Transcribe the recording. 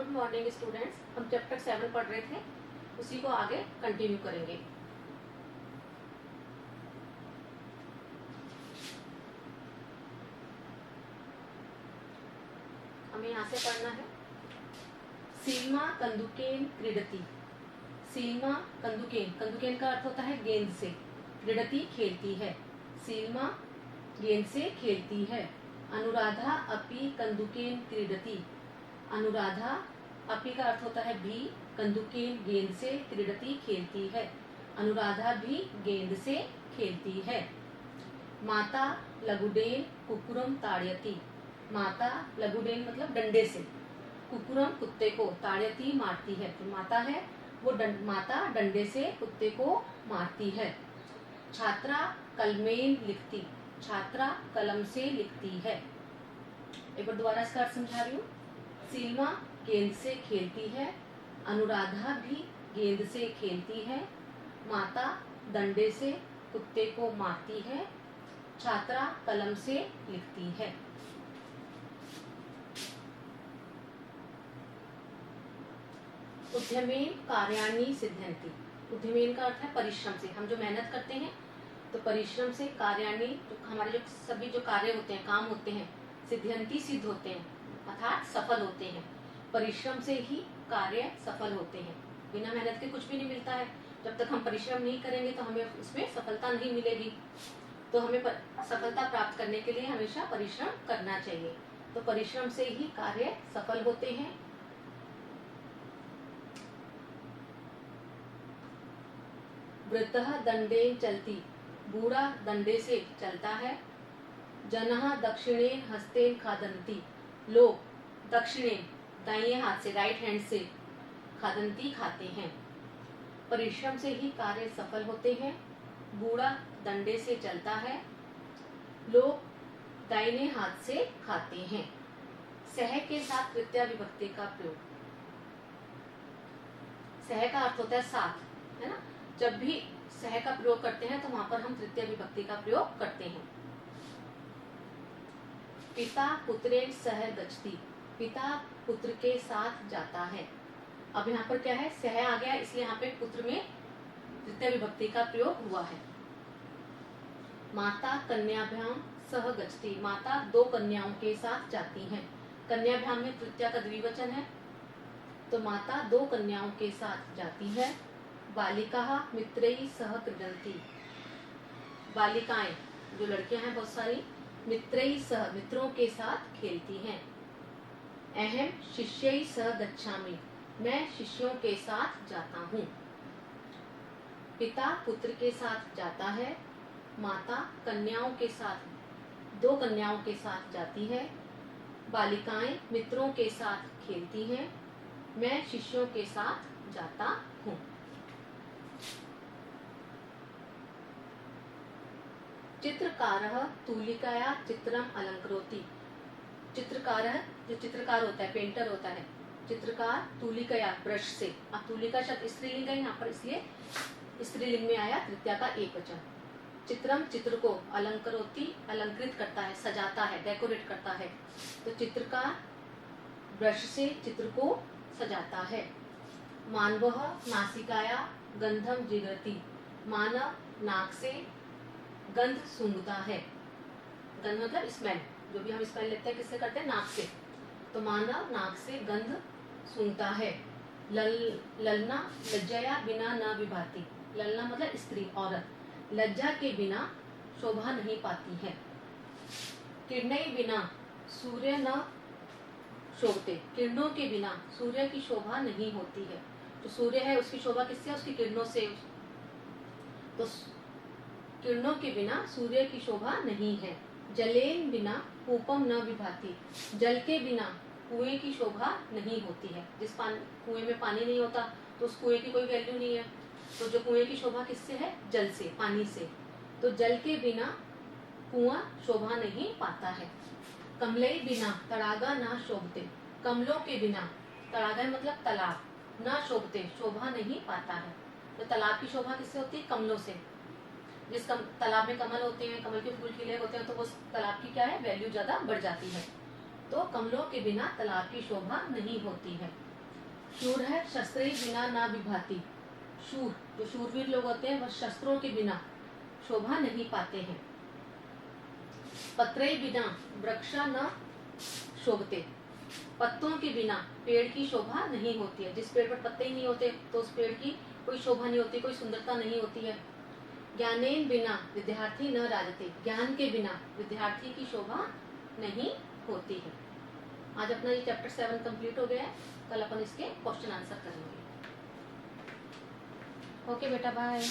Good morning students. हम chapter 7 पढ़ रहे थे, उसी को आगे कंटिन्यू करेंगे। हमें यहाँ से पढ़ना है। सील्मा कंदुकेन क्रीडति। सील्मा कंदुकेन, कंदुकेन का अर्थ होता है गेंद से, क्रीडति खेलती है। सील्मा गेंद से खेलती है। अनुराधा अपि कंदुकेन क्रीडति। अनुराधा अपि का अर्थ होता है भी, कंदुकेन गेंद से, क्रीडति खेलती है। अनुराधा भी गेंद से खेलती है। माता लघुडेन कुकुरम ताड़यति। माता लघुडेन मतलब डंडे से, कुकुरम कुत्ते को, ताड़यति मारती है। तो माता है वो माता डंडे से कुत्ते को मारती है। छात्रा कलमेन लिखती। छात्रा कलम से लिखती है। एक बार दोबारा इसका अर्थ समझा रही हूँ। सील्मा गेंद से खेलती है। अनुराधा भी गेंद से खेलती है। माता डंडे से कुत्ते को मारती है। छात्रा कलम से लिखती है। उद्यमेन कार्याणि सिद्ध्यन्ति। उद्यमेन का अर्थ है परिश्रम से। हम जो मेहनत करते हैं तो परिश्रम से कार्याणि, जो हमारे जो सभी जो कार्य होते हैं, काम होते हैं, सिद्ध्यन्ति सिद्ध होते हैं, अर्थात सफल होते हैं। परिश्रम से ही कार्य सफल होते हैं। बिना मेहनत के कुछ भी नहीं मिलता है। जब तक हम परिश्रम नहीं करेंगे तो हमें उसमें सफलता नहीं मिलेगी। तो हमें सफलता प्राप्त करने के लिए हमेशा परिश्रम करना चाहिए। तो परिश्रम से ही कार्य सफल होते हैं। वृद्धः दंडेन चलती। बूढ़ा डंडे से चलता है। जनः दक्षिणेन हस्तेन खादन्ति। लोग दक्षिणेन दाहिने हाथ से, राइट हैंड से, खादन्ति खाते हैं। परिश्रम से ही कार्य सफल होते हैं। बूढ़ा डंडे से चलता है। लोग दाहिने हाथ से खाते हैं। सह के साथ तृतीया विभक्ति का प्रयोग। सह का अर्थ होता है साथ, है ना। जब भी सह का प्रयोग करते हैं तो वहां पर हम तृतीय विभक्ति का प्रयोग करते हैं। पिता पुत्रेण सह गच्छति। पिता पुत्र के साथ जाता है। अब यहाँ पर क्या है, सह आ गया, इसलिए यहाँ पे पुत्र में तृतीय विभक्ति का प्रयोग हुआ है। माता कन्याभ्याम सह गच्छति। माता दो कन्याओं के साथ जाती हैं। कन्याभ्याम में तृतीया का द्विवचन है, तो माता दो कन्याओं के साथ जाती है। बालिकाः मित्रैः सह क्रीडन्ति। बालिकाएं, जो लड़कियां हैं बहुत सारी, मित्रैः सह, मित्रों के साथ खेलती हैं। अहम शिष्यैः सह गच्छामि। मैं शिष्यों के साथ जाता हूँ। पिता पुत्र के साथ जाता है। माता कन्याओं के साथ, दो कन्याओं के साथ जाती है। बालिकाएं मित्रों के साथ खेलती हैं। मैं शिष्यों के साथ जाता हूँ। चित्रकारः तूलिकाया चित्रम अलंकरोति। चित्रकारः, जो चित्रकार होता है, पेंटर होता है, चित्रकार तूलिकाया, ब्रश से। अब तूलिका शब्द स्त्रीलिंग है यहाँ पर, इसलिए स्त्रीलिंग में आया तृतीया का एक वचन। चित्रम, चित्र को, अलंकरोति, अलंकृत करता है, सजाता है, डेकोरेट करता है। तो चित्रकार ब्रश से चित्र को सजाता है। मानवः नासिकाया गंधम जिगरति। मानव नाक से गंध सूंघता है। गंध मतलब स्मेल, जो भी हम स्मेल लेते हैं किससे करते हैं, नाक से। तो मानव नाक से गंध सूंघता है। ललना लज्जया बिना न विभाति। ललना मतलब स्त्री, औरत, लज्जा के बिना शोभा नहीं पाती है। किरणै बिना सूर्य न शोभते। किरणों के बिना सूर्य की शोभा नहीं होती है। जो सूर्य है उसकी शोभा किससे, उसकी किरणों से। तो किरणों के बिना सूर्य की शोभा नहीं है। जलेन बिना कूपम न विभाति। जल के बिना कुएं की शोभा नहीं होती है। जिस कुएं में पानी नहीं होता तो उस कुएं की कोई वैल्यू नहीं है। तो जो कुएं की शोभा किससे है, जल से, पानी से। तो जल के बिना कुआं शोभा नहीं पाता है। कमलई बिना तड़ागा ना शोभते। कमलों के बिना, तड़ागा मतलब तालाब, ना शोभते, शोभा नहीं पाता है। तो तालाब की शोभा किससे होती है, कमलों से। जिस तालाब में कमल होते हैं, कमल के फूल खिले होते हैं, तो उस तालाब की क्या है, वैल्यू ज्यादा बढ़ जाती है। तो कमलों के बिना तालाब की शोभा नहीं होती है। शूर है शस्त्रे बिना ना विभाती। शूर जो शूरवीर लोग होते हैं वह शस्त्रों के बिना शोभा नहीं पाते हैं। पत्रे बिना वृक्षा न शोभते। पत्तों के बिना पेड़ की शोभा नहीं होती है। जिस पेड़ पर पत्ते ही नहीं होते तो उस पेड़ की कोई शोभा नहीं होती, कोई सुंदरता नहीं होती है। ज्ञानेन बिना विद्यार्थी न राजते। ज्ञान के बिना विद्यार्थी की शोभा नहीं होती है। आज अपना ये चैप्टर 7 कंप्लीट हो गया है। कल अपन इसके क्वेश्चन आंसर करेंगे। ओके बेटा, बाय।